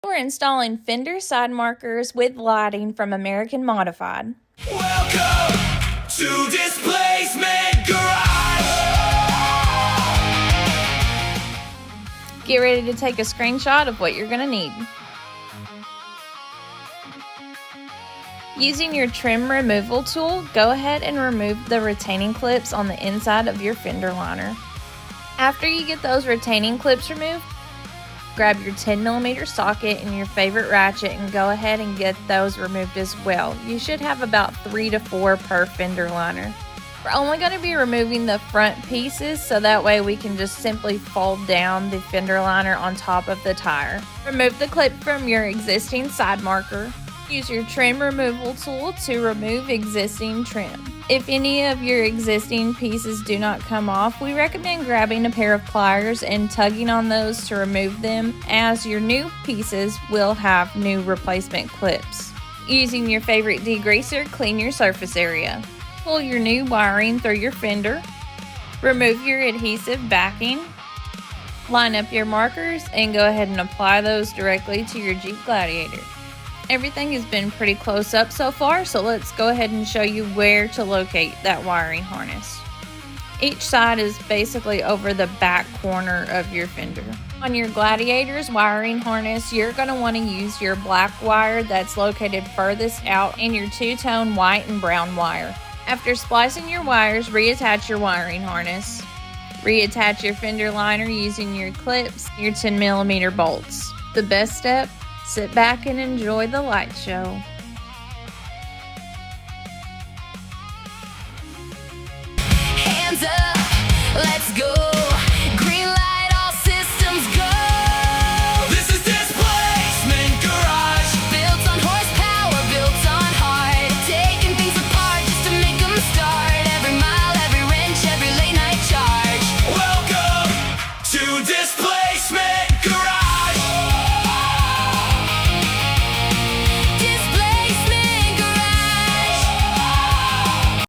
We're installing fender side markers with lighting from American Modified. Welcome to Displacement Garage! Get ready to take a screenshot of what you're going to need. Using your trim removal tool, go ahead and remove the retaining clips on the inside of your fender liner. After you get those retaining clips removed, grab your 10mm socket and your favorite ratchet and go ahead and get those removed as well. You should have about 3 to 4 per fender liner. We're only going to be removing the front pieces, so that way we can just simply fold down the fender liner on top of the tire. Remove the clip from your existing side marker. Use your trim removal tool to remove existing trim. If any of your existing pieces do not come off, we recommend grabbing a pair of pliers and tugging on those to remove them, as your new pieces will have new replacement clips. Using your favorite degreaser, clean your surface area. Pull your new wiring through your fender. Remove your adhesive backing. Line up your markers and go ahead and apply those directly to your Jeep Gladiator. Everything has been pretty close up so far, so let's go ahead and show you where to locate that wiring harness. Each side is basically over the back corner of your fender. On your Gladiator's wiring harness, you're going to want to use your black wire that's located furthest out and your two-tone white and brown wire. After splicing your wires, reattach your wiring harness. Reattach your fender liner using your clips, your 10mm bolts. The best step: sit back and enjoy the light show. Hands up, let's go!